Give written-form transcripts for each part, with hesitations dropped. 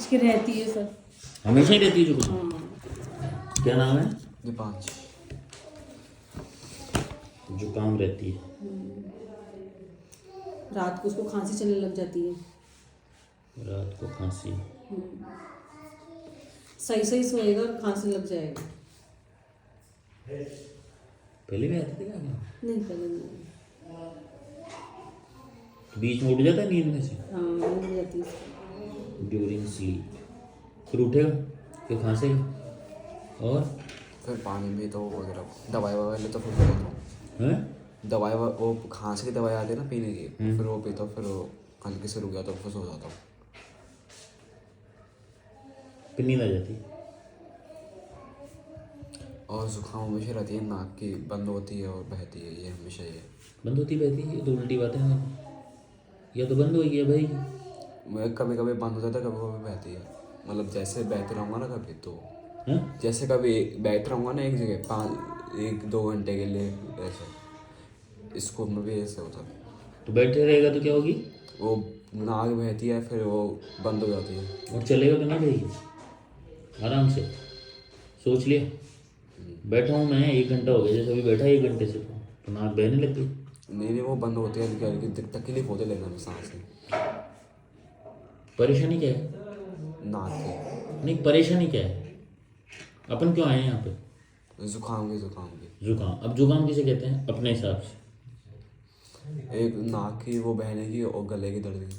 इसकी रहती है सर। हमेशा ही रहती है जुकाम? हाँ। क्या नाम है? दीपांश। जुकाम रहती है। रात को उसको खांसी चलने लग जाती है। रात को खांसी? सही सही सोएगा और खांसी लग जाएगा। पहले भी आती थी क्या? नहीं पहले नहीं। बीच में उठ जाता है नींद में से? हाँ नींद आ जाती है। During sleep. फिर उठेगा, फिर खांसेगा और फिर पानी भी तो वगैरह दवाई वगैरह ले तो फिर पीता हूँ। हैं? दवाई वो खांसी की दवाई आती है ना पीने की, फिर वो पीता हूँ, फिर वो हल्के से रुक जाता हूँ, फिर सो जाता हूँ। फिर नींद आ जाती है। और जुकाम हमेशा रहती है, नाक की बंद होती है और बहती है, ये हमेशा ये बंद होती बहती है? ये तो उल्टी बात है। या तो बंद होगी या भाई। मैं कभी कभी बंद हो जाता है, कभी कभी बहती है। मतलब जैसे बहते रहूँगा ना कभी तो हैं? जैसे कभी बैठ रहूँगा ना एक जगह 1-2 घंटे के लिए, ऐसे स्कूल में भी ऐसे होता है। तो बैठे रहेगा तो क्या होगी? वो नाक बहती है, फिर वो बंद हो जाती है। और चलेगा तो नहीं रहेगी? आराम से सोच लिया। बैठा हूँ मैं 1 घंटा हो गया, जैसे अभी बैठा 1 घंटे से, तो नाक बहने लग गई। नहीं वो बंद होती है, हल्की हल्की तकलीफ होती है लेने में, सांस में। परेशानी क्या है? नाक की नहीं, परेशानी क्या है? अपन क्यों आए हैं यहाँ पे? जुकाम की जुकाम। अब जुकाम किसे कहते हैं अपने हिसाब से? एक नाक की वो बहने की और गले की दर्द की।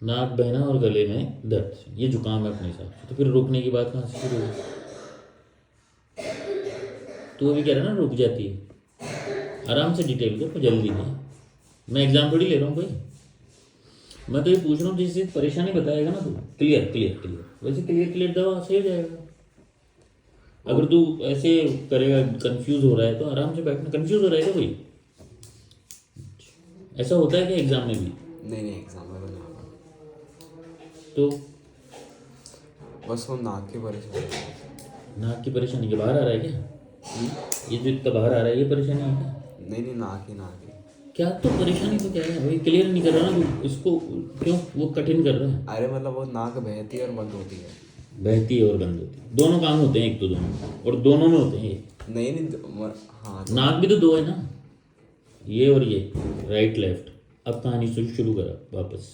नाक बहना और गले में दर्द, ये जुकाम है अपने हिसाब से। तो फिर रुकने की बात कहाँ से शुरू हुई? तू अभी कह रहा ना रुक जाती है। आराम से डिटेल दो, कोई जल्दी नहीं। मैं एग्जाम थोड़ी ले रहा हूँ कोई। मैं तो ये पूछ रहा हूँ, जिससे परेशानी बताएगा ना तू, क्लियर क्लियर क्लियर, वैसे क्लियर क्लियर दवा सही हो जाएगा। अगर तू ऐसे करेगा, कंफ्यूज हो रहा है, तो आराम से बैठना। कंफ्यूज हो रहा है क्या कोई? ऐसा होता है क्या एग्जाम में भी? नहीं एग्जाम में तो नहीं होगा। तो बस वो नाक की परेशानी। नाक की परेशानी के बाहर आ रहा है क्या? ये जो इतना बाहर आ रहा है, ये परेशानी है क्या? नहीं नाक ही क्या तो परेशानी तो क्या है भाई? क्लियर नहीं कर रहा ना तू इसको, क्यों वो कठिन कर रहा है? अरे मतलब वो नाक बहती है और बंद होती है। बहती है और बंद होती है, दोनों काम होते हैं एक तो, दोनों और दोनों में होते हैं ये। नहीं हाँ नाक भी तो 2 है ना, ये और ये, राइट लेफ्ट। अब कहानी शुरू करा वापस।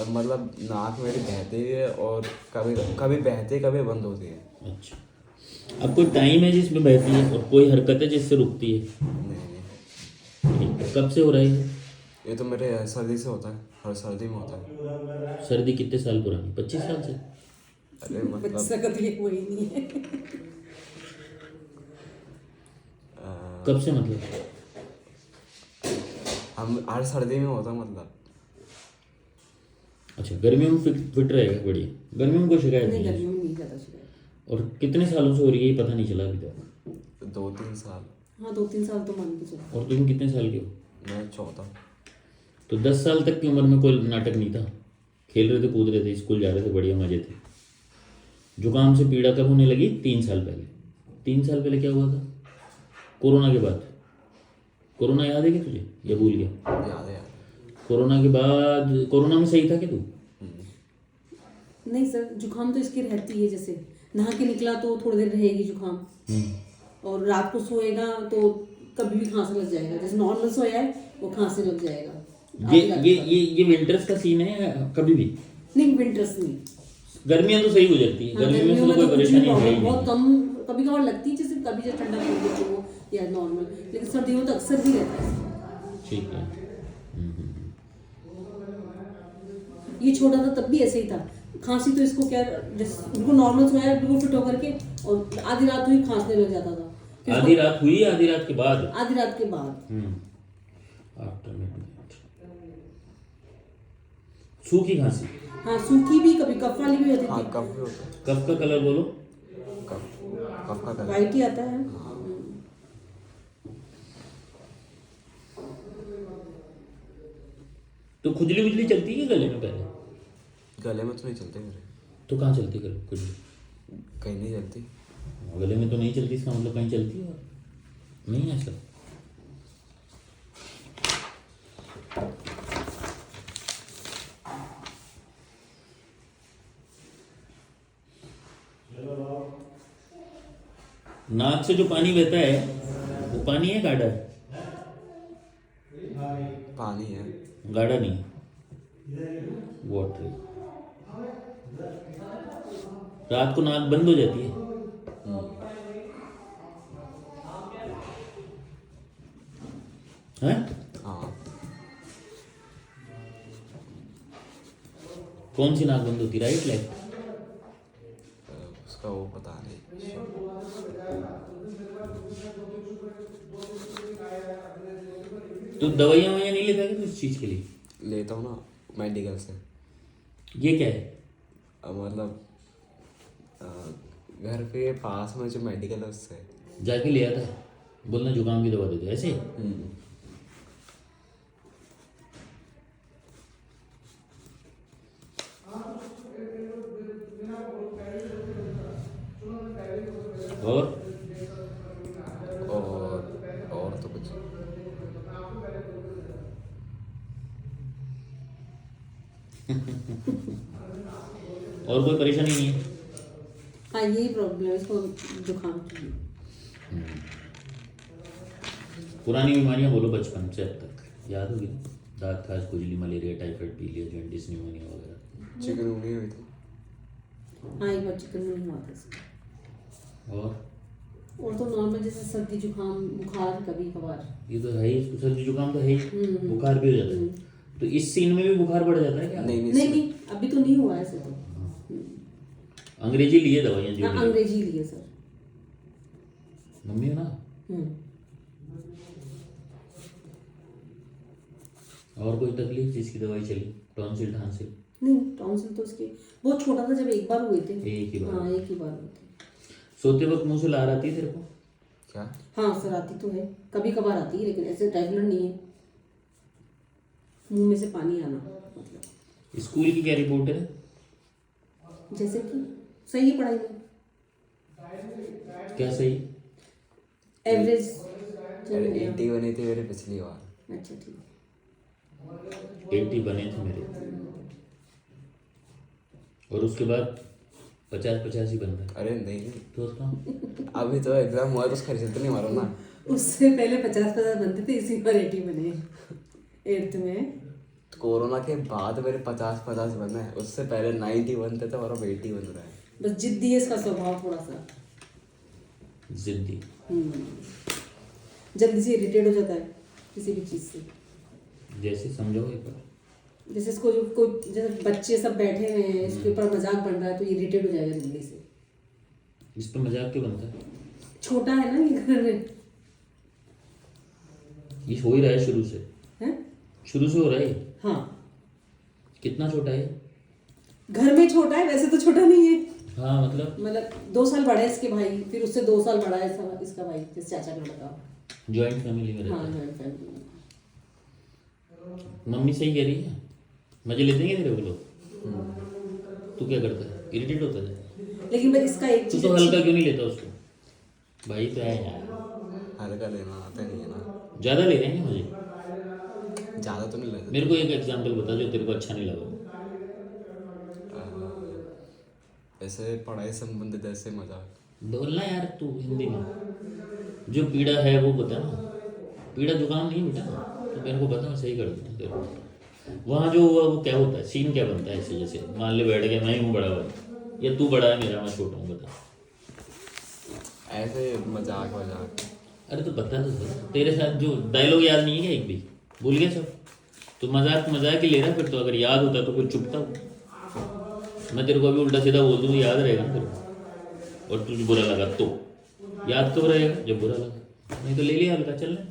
मतलब नाक मेरी बहती है और कभी कभी बहती है, कभी बंद होती है। अच्छा, अब कोई टाइम है जिसमें बहती है और कोई हरकत है जिससे रुकती है? नहीं ठीक है। कब से हो रहा है ये? ये तो मेरे सर्दी से होता है, हर सर्दी में होता है। सर्दी कितने साल पुरानी? 25 साल से? अरे मतलब बच्चा का तो ये वही नहीं है। कब से मतलब? हम हर सर्दी में होता है मतलब। अच्छा, गर्मियों में फिट रहेगा, बढ़िया। गर्मियों में कोई शिकायत नहीं नहीं है? गर्मियों में नहीं ज़्यादा शिकायत। और कितने सालों से हो रही है ये पता नहीं चला अभी तक? 2-3 साल। हाँ 2-3 साल तो मान के चलो। और तुम कितने साल के हो? मैं 14। तो 10 साल तक की उम्र में कोई नाटक नहीं था? खेल रहे थे, कूद रहे थे, स्कूल जा रहे थे, बढ़िया मजे थे। जुकाम से पीड़ा कब होने लगी? 3 साल पहले। 3 साल पहले क्या हुआ था? कोरोना के बाद। कोरोना याद है क्या तुझे, या भूल गया? याद है। कोरोना के बाद, कोरोना में सही था क्या तू? नहीं सर, जुकाम तो इसकी रहती है, जैसे नहा के निकला तो थोड़ी देर रहेगी जुकाम, और रात को सोएगा तो कभी भी खांसने लग जाएगा। जैसे नॉर्मल सोया है वो खांसने लग जाएगा। ये विंटर्स का सीन है या कभी भी? नहीं विंटर्स नहीं। गर्मियाँ तो सही गुजरती है, हाँ, गर्मियों में तो कोई कुछ भी परेशानी है प्रॉब्लम ही बहुत नहीं। कम कभी कभार लगती है, जैसे कभी जैसे ठंडा पड़ गया तो वो या नॉर्मल, लेकिन सर्दियों में तो अक्सर भी रहता है। ठीक है। ये छोटा था तब भी ऐसे ही था। खांसी तो इसको क्या, जैसे उनको नॉर्मल सोया बिल्कुल फिट होकर के, और आधी रात हुई खांसने लग जाता था। फिर आधी रात हुई, आधी रात के बाद? आधी रात के बाद। After midnight. सूखी खांसी? हाँ सूखी भी, कभी कफ वाली भी होती हाँ थी। कफ भी होता है। कफ का कलर बोलो। कफ का कलर वाइट ही आता है। तो खुजली वुजली चलती है गले में पहले? गले में तो नहीं चलते मेरे। तो कहाँ चलती है खुजली? कहीं नहीं चलती। गले में तो नहीं चलती, इसका मतलब कहीं चलती है? नहीं है ऐसा? नाक से जो पानी बहता है वो पानी है गाढ़ा है? पानी है। गाढ़ा नहीं, वाटर। रात को नाक बंद हो जाती है? हैं? हाँ, कौन सी नाक बंद होती, राइट लेफ्ट? उसका वो पता नहीं। तो दवाइयाँ ववाइयाँ नहीं लेता क्या इस चीज़ के लिए? लेता हूँ ना मेडिकल से। ये क्या है? मतलब घर के पास में जो मेडिकल है उससे। जाके ले आता है, बोलना जुकाम की दवा दे दो, ऐसे? और और तो कुछ। और कोई परेशानी नहीं है? हाँ यही प्रॉब्लम है इसको, जुकाम की। पुरानी बीमारियां बोलो बचपन से अब तक याद होगी? दांत खाज, खुजली, मलेरिया, टाइफाइड, पीलिया, जॉन्डिस, निमोनिया वगैरह। चिकनगुनिया हुई थी। हाँ एक बार चिकन नहीं हुआ था इसको। और तो नॉर्मल जैसे सर्दी जुकाम बुखार कभी कभार। ये तो है ही, सर्दी जुकाम तो है ही, बुखार भी हो जाता है। तो इस सीन में भी बुखार बढ़ जाता है क्या? नहीं अभी तो नहीं हुआ ऐसे तो। अंग्रेजी लिए दवाइयाँ जो हाँ अंग्रेजी लिए सर। मम्मी हो ना? और कोई तकलीफ जिसकी दवाई चली? टॉन्सिल ठांसिल? नहीं टॉन्सिल तो उसके बहुत छोटा था जब एक बार हुए थे। एक ही बार? हाँ एक ही बार हुए थे। सोते वक्त मुंह से लार आती है तेरे को? क्या? हाँ सर आती तो है, कभी कभार आती है लेकिन ऐसे रेगुलर नहीं है। मुंह में से पानी आना मतलब। स्कूल की क्या रिपोर्ट है? जैसे कि सही है पढ़ाई में। क्या सही? एवरेज 80 बनी थी मेरे पिछली बार। अच्छा ठीक। 80 बने थे मेरे, और उसके बाद 50-50 ही बनता है। अरे नहीं, तो उसका अभी तो एग्जाम हुआ है तो उसका रिजल्ट नहीं मारो ना। उससे पहले 50-50 बनते थे, इसी बार 80 बने 8th में। कोरोना के बाद मेरे 50-50 बने हैं, उससे पहले 90 बनते थे और अब 80 बन रहा है। बस जिद्दी है इसका स्वभाव थोड़ा सा। जिद्दी? जल्दी से इरिटेट हो जाता है किसी भी चीज़ से। जैसे समझो एक बार। जैसे इसको जो कोई जैसे बच्चे सब बैठे हुए हैं इसके ऊपर मजाक बन रहा है तो इरिटेट हो जाएगा जल्दी से। इस पर मजाक क्यों बनता है? छोटा है ना ये घर में। ये हो ही रहा है शुरू से? हैं? शुरू से हो रहा है? हाँ कितना छोटा है? घर में छोटा है, वैसे तो छोटा नहीं है। हाँ मतलब 2 साल बड़ा है इसके भाई, फिर उससे 2 साल बड़ा है इसका भाई, जिस चाचा का लड़का। जॉइंट फैमिली में रहता हाँ है? जॉइंट फैमिली में। मम्मी सही कह रही है? मजे लेते हैं तेरे को लोग? तू क्या करता है? इरिटेट होता है? लेकिन मैं इसका एक तू चीज तो हल्का क्यों नहीं लेता उसको? भाई तो है यार, हल्का लेना आता नहीं है ना। ज़्यादा ले रहे हैं मुझे? ज़्यादा तो नहीं लेते। मेरे को एक एग्जांपल बता जो तेरे को अच्छा नहीं लगा। ऐसे पढ़ाई संबंधित ऐसे मजाक। बोलना यार तू हिंदी में, जो पीड़ा है वो बता ना। पीड़ा जुकाम नहीं बेटा, तो मेरे को बता, मैं सही कर दूँ तेरे को। वहाँ जो हुआ वो क्या होता है, सीन क्या बनता है? ऐसे जैसे मान ले बैठ गया, मैं हूँ बड़ा भाई या तू बड़ा है मेरा, मैं छोटा हूँ, बता। ऐसे मजाक वजाक। अरे तो बता तो सही, तेरे साथ जो डायलॉग याद नहीं है क्या? एक भी भूल गया सब? तो मजाक ही ले रहा फिर तो। अगर याद होता तो फिर चुपता हूँ मैं। तेरे को अभी उल्टा सीधा बोल दूँ याद रहेगा ना तेरे को, और तुझे बुरा लगा तो याद कब रहेगा? जब बुरा लगा। नहीं तो ले लिया हल्का, चल रहा।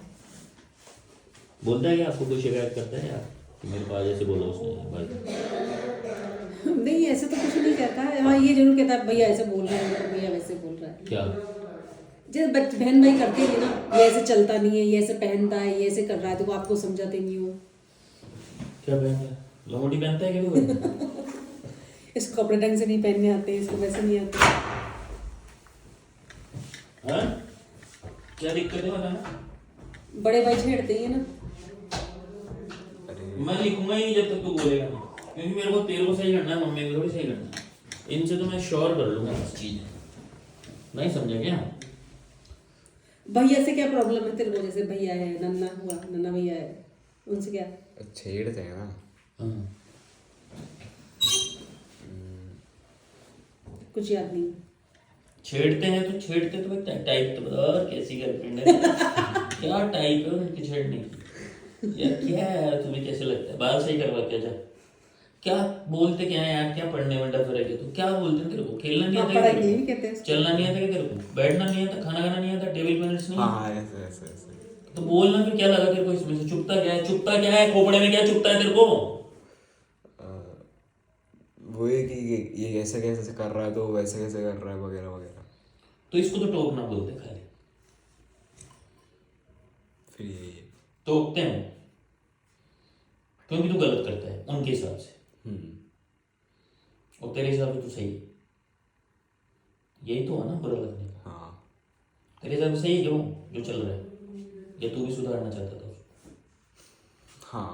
बोलता है कि आपको कोई शिकायत करता है यार कि मेरे पास ऐसे बोला उसने भाई? नहीं ऐसे तो कुछ नहीं कहता है। हाँ ये जरूर कहता है भैया ऐसे बोल रहा है, भैया वैसे बोल रहा है। क्या? जैसे बहन भाई करते हैं ना, ये ऐसे चलता नहीं है, ये ऐसे पहनता है, ये ऐसे कर रहा है, तो वो आपको समझाते नहीं हो। क्या पहनता है? लंगोटी पहनता है क्या? इसको कपड़े ढंग से नहीं पहनने आते, इसको वैसे नहीं आते। हाँ? क्या दिक्कत है बताना? बड़े भाई छेड़ते ही है ना। मैं लिखूंगा ही नहीं जब तक तू बोलेगा नहीं, क्योंकि मेरे को तेरे को सही करना है, मम्मी को थोड़ी सही करना है। इनसे तो मैं श्योर कर लूंगा इस चीज। नहीं समझा क्या? भैया से क्या प्रॉब्लम है तेरे को? जैसे भैया है, नन्ना हुआ, नन्ना भैया है, उनसे क्या? छेड़ते हैं ना। हाँ कुछ याद नहीं। छेड़ते हैं तो छेड़ते तो बता, टाइप तो बता, और कैसी गर्लफ्रेंड है? क्या टाइप है उनकी छेड़ने की? यार क्या है यार, तुम्हें कैसे लगता है? बाल सही करवा क्या जा? क्या बोलते क्या है यार? क्या पढ़ने में डर है? तो क्या बोलते हैं तेरे को? खेलना नहीं आता क्या पढ़ाई तेरे नहीं को? कहते हैं इसको। चलना नहीं आता क्या तेरे को? बैठना नहीं आता? खाना खाना नहीं आता? टेबल मैनर्स नहीं हाँ है? हाँ, ऐसे ऐसे ऐसे। तो बोलना फिर क्या लगा तेरे को इसमें से? चुपता क्या है? चुपता क्या है? खोपड़े में क्या चुपता है तेरे को? वो है कि ये ऐसे कैसे कर रहा है तो वैसे कैसे कर रहा है वगैरह वगैरह। तो इसको तो टोकना बोलते हैं खाली। फिर ये टोकते हैं क्योंकि तू गलत करता है उनके हिसाब से, और तेरे हिसाब से तू सही है। यही तो है ना बुरा लगने का। हाँ तेरे हिसाब से सही है क्यों जो चल रहा है? या तू भी सुधारना चाहता था उसको? हाँ।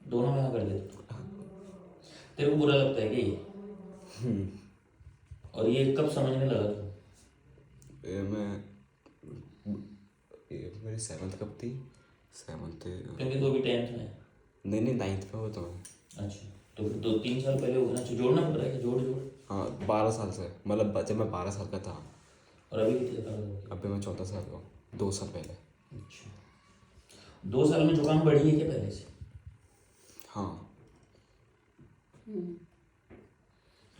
दोनों में हाँ कर देता। तेरे को बुरा लगता है कि ये? और ये कब समझने लगा तू? मेरी 7th कब थी? 7th। क्योंकि तू अभी 10th में है। नहीं नहीं, 9th में होता मैं। अच्छा, तो फिर 2-3 साल पहले होगा ना? जोड़ना पड़ रहा है कि जोड़ जोड़। हाँ 12 साल से, मतलब जब मैं 12 साल का था। और अभी कितने साल हो गए? अभी मैं 14 साल का हूँ, 2 साल पहले। अच्छा, 2 साल में जुकाम बढ़ी है क्या पहले से? हाँ।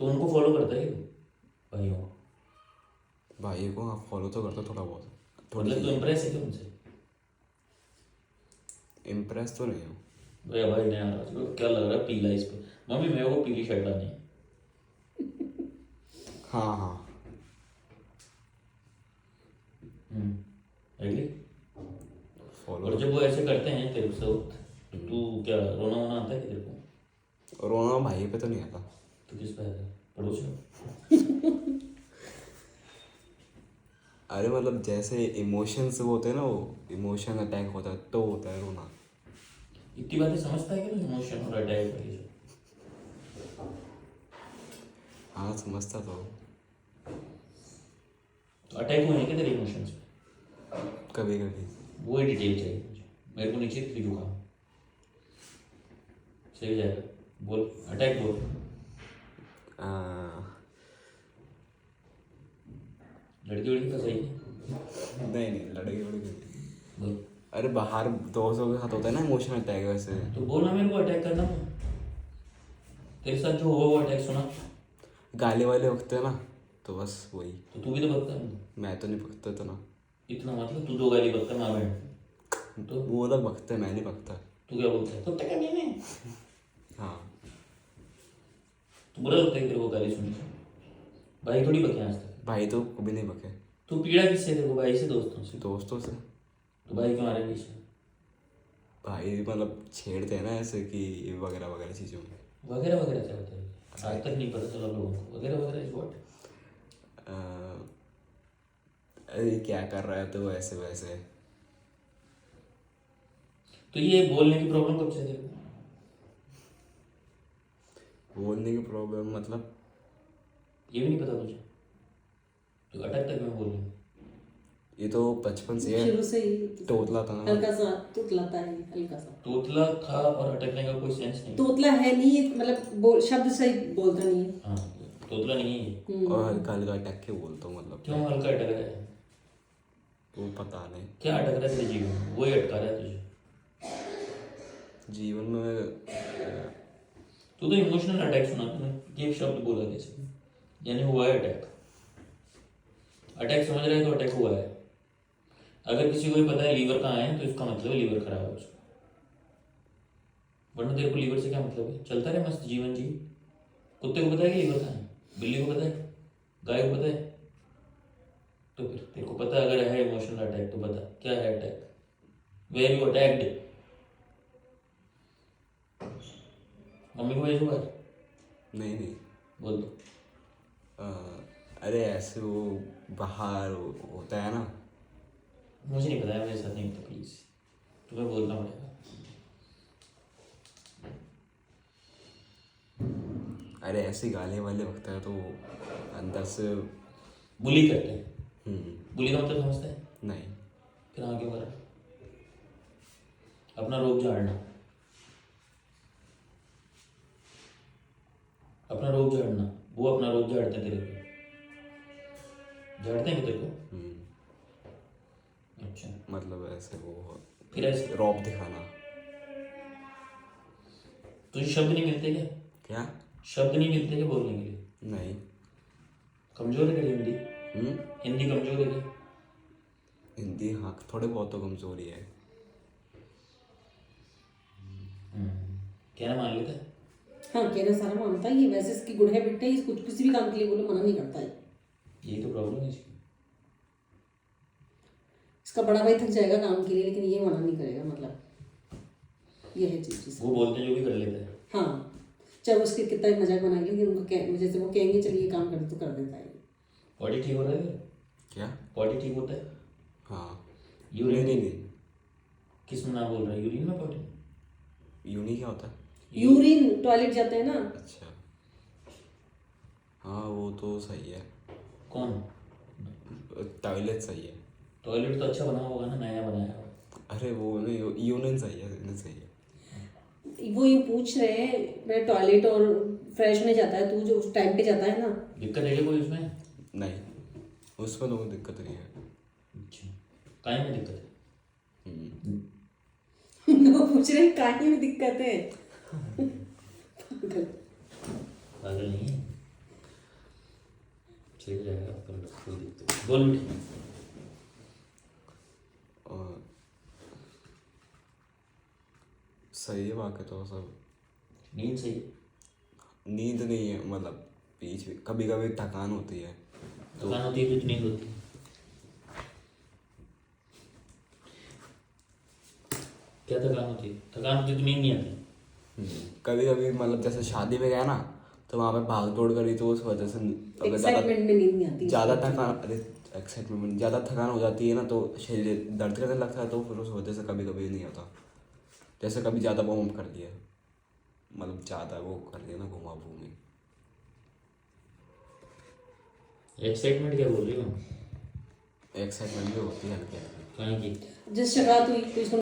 तो उनको फॉलो करता है क्या भाइयों को? भाई को हाँ फॉलो तो करता थोड़ा बहुत। मतलब तू इम्प्रेस है क्या उनसे? इम्प्रेस तो नहीं हूँ। भैया भाई नहीं आ रहा तो क्या लग रहा है पीला इस पे? मम्मी मेरे को पीली शर्ट लानी है। हाँ हाँ। एग्री। फॉलो और जब वो ऐसे करते हैं तेरे से, तू क्या रोना वोना आता है कि तेरे को? रोना भाई पे तो नहीं आता। तो किस पे आता है? पड़ोसियों? अरे मतलब जैसे इमोशंस वो होते हैं ना, वो इमोशन अटैक होता है तो होता है रोना। इतनी बातें समझता है कि इमोशन और अटैक और ये सब? हाँ समझता तो। तो अटैक हुए हैं क्या तेरे इमोशंस पे? कभी कभी। वो ही डिटेल चाहिए मुझे। मेरे को नीचे थी जुकाम। सही जाएगा, बोल अटैक बोल। लड़की वड़की का सही है? नहीं नहीं, लड़के वड़के नहीं। बोल। अरे बाहर दोस्तों के साथ होता है ना इमोशनल अटैक वैसे। तो बोलना मेरे को अटैक करना था। तेरे साथ जो हुआ वो अटैक सुना। गाली वाले बकते हैं ना, तो बस वही। तो तू भी तो बकता है। मैं तो नहीं बकता तो ना। इतना मतलब तू 2 गाली बकता है माँ बहन तो? वो लोग बकते हैं, मैं नहीं बकता। तू क्या बोलता है? कुत्ते का मैंने। हाँ। तो बुरा लगता है तेरे को गाली सुनने से? भाई थोड़ी बके आज तक। भाई तो कभी नहीं बके। तू पीड़ा किससे तेरे को? भाई से, दोस्तों से? दोस्तों से। तो भाई क्यों आ रहे पीछे? भाई मतलब छेड़ते हैं ना ऐसे कि वगैरह वगैरह चीज़ों में। वगैरह वगैरह क्या होता है? आज तक नहीं पता चला लोगों को वगैरह वगैरह इज व्हाट? अरे क्या कर रहा है तो ऐसे वैसे। तो ये बोलने की प्रॉब्लम कब से तेरे को? बोलने की प्रॉब्लम मतलब। ये भी नहीं पता तुझे? तो अटकता क्यों है बोलने में? ये तो बचपन से है। शुरू से ही तोतला था ना। हल्का सा तुतलाता है, हल्का सा। तोतला था और अटकने का कोई सेंस नहीं। तोतला है नहीं, मतलब शब्द सही बोलता नहीं है। हाँ, तोतला नहीं है ये। और हल्का हल्का अटक के बोलता हूँ मतलब। क्यों हल्का अटक रहा है? वो पता नहीं। क्या अटक रहा है तेरे जीवन में? वही अटका रहा है तुझे। जीवन में तू तो इमोशनल अटैक सुना, तूने ये शब्द बोला कैसे? यानी हुआ है अटैक। अटैक समझ रहे हैं तो अटैक हुआ है। अगर किसी को भी पता है लीवर कहाँ है तो इसका मतलब लीवर खराब है उसका। वरना तेरे को लीवर से क्या मतलब है? चलता रहे मस्त जीवन जी। कुत्ते को पता है कि लीवर कहाँ है? बिल्ली को पता है? गाय को पता है? तो फिर तेरे को पता है अगर है इमोशनल अटैक तो बता क्या है अटैक? Where you attacked? मम्मी को भेजो बाहर। नहीं नहीं। बोल दो। अरे ऐसे वो बाहर होता है ना। मुझे नहीं पता है, मेरे साथ नहीं होता प्लीज, तुम्हें बोलना पड़ेगा। अरे ऐसे गाले वाले वक्त है तो अंदर से। बुली करते हैं। बुली का मतलब समझता है? नहीं। फिर हाँ क्यों करा? अपना रोग झाड़ना, अपना रोग झाड़ना, वो अपना रोग झाड़ते हैं तेरे को, झाड़ते हैं क्या तेरे को? अच्छा, मतलब ऐसे वो फिर ऐसे रौब दिखाना। तुझे शब्द नहीं मिलते क्या? क्या? शब्द नहीं मिलते क्या बोलने के लिए? नहीं। कमजोर है क्या हिंदी? हिंदी कमजोर है क्या? हिंदी हाँ थोड़े बहुत तो कमजोरी है। कहना मान लेता है? हाँ, कहना सारा मानता है ये, वैसे इसकी गुड हैबिट है, इसको किसी भी काम के लिए बोलो मना नहीं करता है। यही तो प्रॉब्लम है इसकी। इसका बड़ा भाई थक जाएगा काम के लिए, लेकिन ये मना नहीं करेगा, मतलब ये है चीज। वो बोलते हैं जो भी कर लेता है। हाँ, चाहे वो उसके कितना भी मजाक बना के, लेकिन उनको जैसे वो कहेंगे चलिए ये काम कर दो तो कर देता है। बॉडी ठीक हो रहा है? क्या? बॉडी ठीक होता है? हाँ। यूरिन? नहीं। किस में ना बोल रहा है, यूरिन में बॉडी? यूनी क्या होता है? यूरिन टॉयलेट जाते हैं ना। अच्छा। हाँ वो तो सही है। कौन? टॉयलेट सही है। टॉयलेट तो अच्छा बना होगा ना, नया बनाया होगा। अरे वो नहीं, यूनियन सही है, यूनियन सही है। वो ये पूछ रहे हैं, मैं टॉयलेट और फ्रेश होने जाता है, तू जो उस टाइम पे जाता है ना। दिक्कत है क्या कोई उसमें? नहीं, उसमें तो कोई दिक्कत नहीं है। अच्छा, काहे में दिक्कत है? वो पूछ रहे हैं काहे में दिक्कत है। पागल। पागल नहीं है, चल जाएगा अपन लोग, कोई दिक्कत नहीं। बोल बेटी। और सही है बाकी तो सब। नींद सही है? नींद नहीं है, मतलब बीच में कभी कभी थकान होती है। थकान होती है तो नींद होती है? क्या थकान होती है? थकान होती है तो नींद नहीं आती? कभी कभी मतलब जैसे शादी में गया ना, तो वहाँ पे भाग दौड़ करी तो उस वजह से अगर एक्साइटमेंट में नींद नहीं आती। ज़्यादा थकान, अरे एक्साइटमेंट में ज़्यादा थकान हो जाती है ना, तो शरीर दर्द करने लगता है, तो फिर उस वजह से कभी कभी नहीं होता। जैसे कभी ज़्यादा वार्म कर दिया, मतलब ज़्यादा वो कर दिया ना, घुमा घूमी। एक्साइटमेंट क्या बोल रही हो? एक्साइटमेंट भी होती है हल्की हल्की। कहीं की? जिस जगह तू इसको